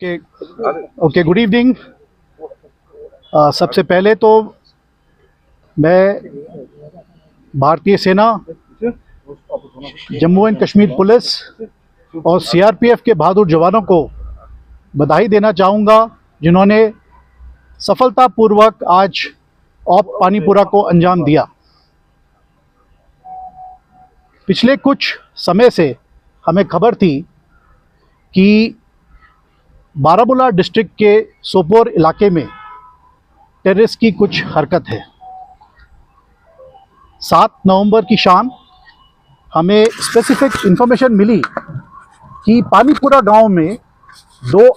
Okay good evening. सबसे पहले तो मैं भारतीय सेना, जम्मू एंड कश्मीर पुलिस और सीआरपीएफ के बहादुर जवानों को बधाई देना चाहूँगा, जिन्होंने सफलतापूर्वक आज ऑप पानीपुरा को अंजाम दिया। पिछले कुछ समय से हमें खबर थी कि बारामूला डिस्ट्रिक्ट के सोपोर इलाके में टेररिस्ट की कुछ हरकत है। 7 नवंबर की शाम हमें स्पेसिफिक इंफॉर्मेशन मिली कि पानीपुरा गांव में दो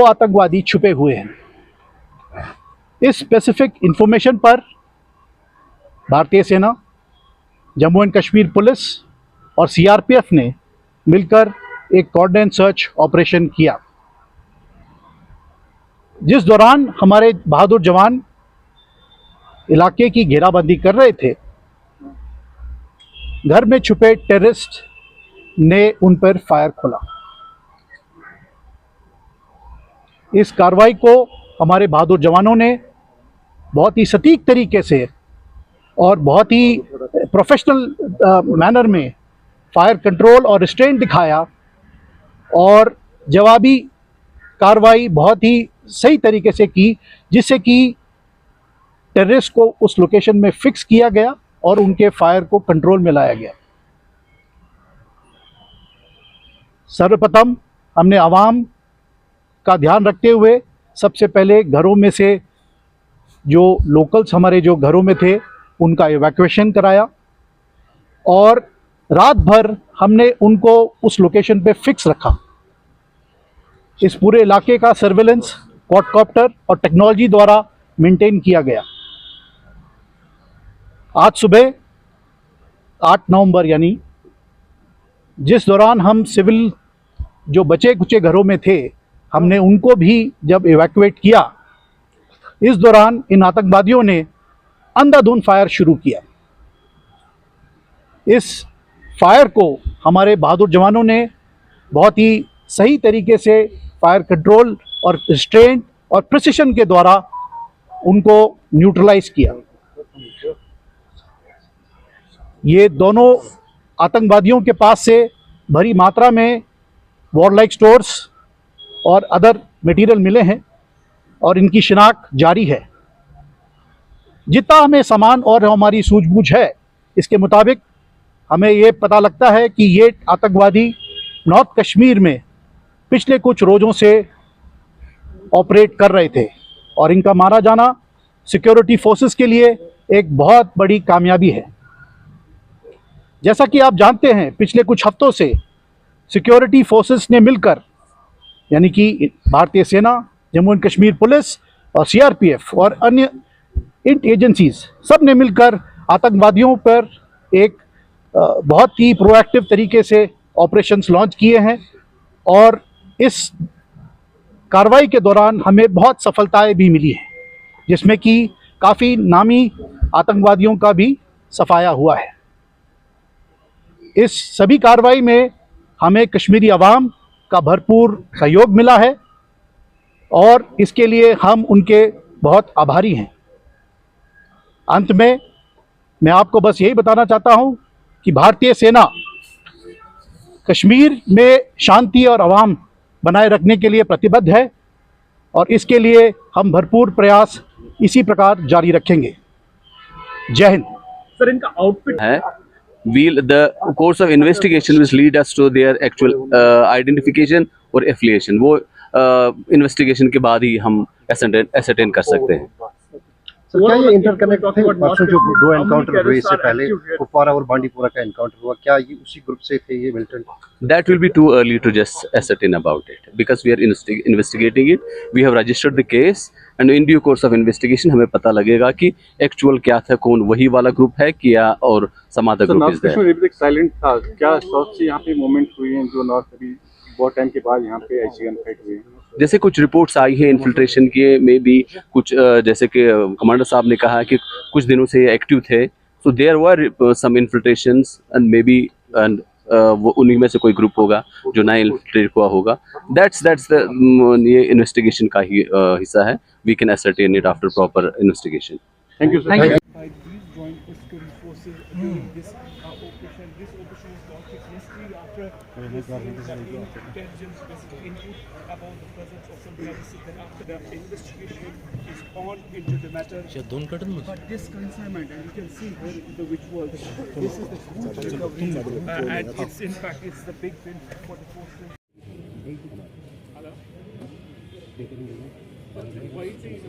आतंकवादी छुपे हुए हैं। इस स्पेसिफिक इंफॉर्मेशन पर भारतीय सेना, जम्मू एंड कश्मीर पुलिस और सीआरपीएफ ने मिलकर एक कोऑर्डिनेट सर्च ऑपरेशन किया, जिस दौरान हमारे बहादुर जवान इलाके की घेराबंदी कर रहे थे। घर में छुपे टेररिस्ट ने उन पर फायर खोला। इस कार्रवाई को हमारे बहादुर जवानों ने बहुत ही सटीक तरीके से और बहुत ही प्रोफेशनल मैनर में फायर कंट्रोल और रिस्ट्रेंट दिखाया और जवाबी कार्रवाई बहुत ही सही तरीके से की, जिससे कि टेररिस्ट को उस लोकेशन में फिक्स किया गया और उनके फायर को कंट्रोल में लाया गया। सर्वप्रथम हमने आवाम का ध्यान रखते हुए सबसे पहले घरों में से जो लोकल्स हमारे जो घरों में थे उनका इवैक्यूएशन कराया और रात भर हमने उनको उस लोकेशन पे फिक्स रखा। इस पूरे इलाके का सर्वेलेंस क्वाडकॉप्टर और टेक्नोलॉजी द्वारा मेंटेन किया गया। आज सुबह 8 नवंबर यानी जिस दौरान हम सिविल जो बचे कुचे घरों में थे, हमने उनको भी जब इवैक्यूएट किया, इस दौरान इन आतंकवादियों ने अंधाधुंध फायर शुरू किया। इस फायर को हमारे बहादुर जवानों ने बहुत ही सही तरीके से फायर कंट्रोल और रिस्ट्रेंट और प्रिसिशन के द्वारा उनको न्यूट्रलाइज किया। ये दोनों आतंकवादियों के पास से भारी मात्रा में वॉरलाइक स्टोर्स और अदर मटेरियल मिले हैं और इनकी शिनाख्त जारी है। जितना हमें सामान और हमारी सूझबूझ है, इसके मुताबिक हमें ये पता लगता है कि ये आतंकवादी नॉर्थ कश्मीर में पिछले कुछ रोज़ों से ऑपरेट कर रहे थे और इनका मारा जाना सिक्योरिटी फोर्सेस के लिए एक बहुत बड़ी कामयाबी है। जैसा कि आप जानते हैं, पिछले कुछ हफ्तों से सिक्योरिटी फोर्सेस ने मिलकर, यानी कि भारतीय सेना, जम्मू एंड कश्मीर पुलिस और सीआरपीएफ और अन्य एजेंसीज सब ने मिलकर आतंकवादियों पर एक बहुत ही प्रोएक्टिव तरीके से ऑपरेशंस लॉन्च किए हैं और इस कार्रवाई के दौरान हमें बहुत सफलताएं भी मिली हैं, जिसमें कि काफ़ी नामी आतंकवादियों का भी सफाया हुआ है। इस सभी कार्रवाई में हमें कश्मीरी अवाम का भरपूर सहयोग मिला है और इसके लिए हम उनके बहुत आभारी हैं। अंत में मैं आपको बस यही बताना चाहता हूं कि भारतीय सेना कश्मीर में शांति और आवाम बनाए रखने के लिए प्रतिबद्ध है और इसके लिए हम भरपूर प्रयास इसी प्रकार जारी रखेंगे। जय हिंद। सर, इनका आउटफिट है the course of investigation which lead us to their actual identification और affiliation, वो investigation के बाद ही हम ascertain कर सकते हैं। सर, क्या ये इंटरकनेक्ट थे? परसों जो 2 एनकाउंटर हुए, इससे पहले कुपवारा और बांडीपुरा का एनकाउंटर हुआ, क्या ये उसी ग्रुप से थे ये militant? That will be too early to just ascertain about it because we are investigating it. We have registered the case and in due course of investigation हमें पता लगेगा कि एक्चुअल क्या था, कौन वही वाला ग्रुप है क्या और some other group is there. North Kashmir silent था, क्या शॉर्ट से यहाँ पे मूवमेंट हुई है जो नॉर्थ अभी बहुत टाइम के बाद यहाँ पे ऐसी गन फाइट हुई है? जैसे कुछ रिपोर्ट्स आई है इन्फिल्ट्रेशन के, में भी कुछ जैसे कि कमांडर साहब ने कहा कि कुछ दिनों से एक्टिव थे, so there were some infiltrations and maybe वो उन्हीं में से कोई ग्रुप होगा जो नया इन्फिल्ट्रेट हुआ होगा. That's the ये इन्वेस्टिगेशन का ही हिस्सा है. We can ascertain it after proper investigation. Thank you, sir. Thank you. By these joint security forces during this operation. This operation was launched yesterday after receiving the intelligence basically input about the presence of some terrorists. Then after the investigation is on into the matter. But this consignment, and you can see here the which was this is the food recovery, and it's in fact it's the big win for the forces. Hello. Why is it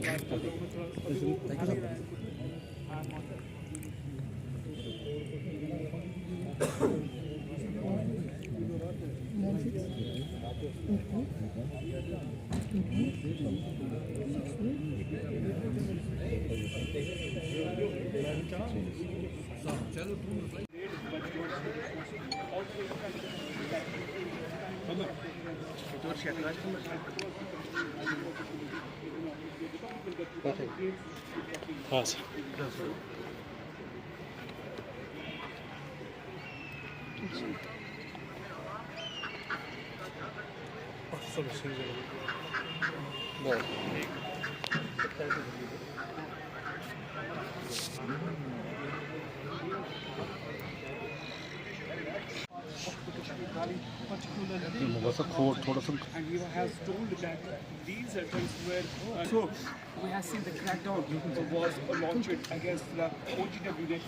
and he has told that these attempts were so we have seen the crackdown was launched against the OGW